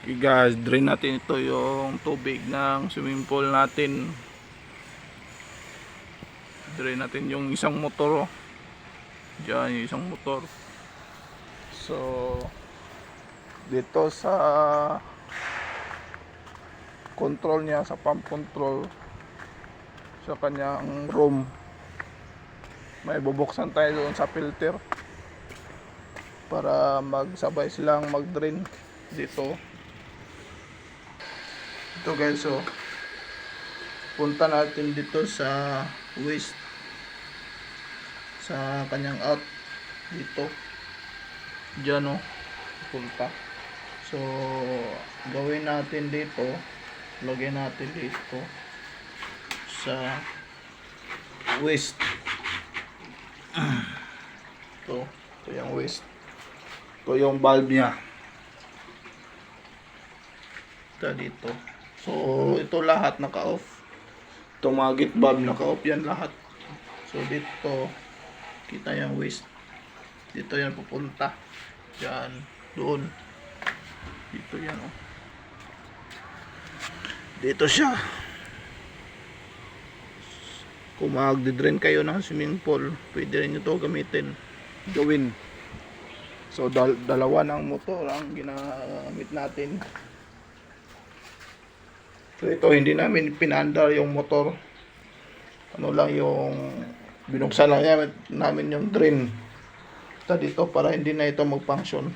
Okay guys, drain natin ito yung tubig ng swimming pool natin. Drain natin yung isang motor. Diyan yung isang motor. So dito sa control niya, sa pump control sa kanyang room, may bubuksan tayo doon sa filter para magsabay silang mag-drain dito. Ito guys, so punta natin dito sa waste, sa kanyang out dito. Diyan punta. So gawin natin dito, lagyan natin dito sa waste. Ito yung waste. Ito yung valve niya. Ito dito. So ito lahat naka-off. Itong mga gate valve naka-off yan lahat. So dito kita yung waste. Dito yan pupunta. Yan, doon. Dito yan Dito siya. Kung magdi-drain kayo ng swimming pool, pwede rin ito gamitin. Gawin. So dalawa ng motor ang ginamit natin. So ito hindi namin pinandar yung motor. Ano lang yung binuksan lang namin yung drain. Ito dito para hindi na ito mag-function.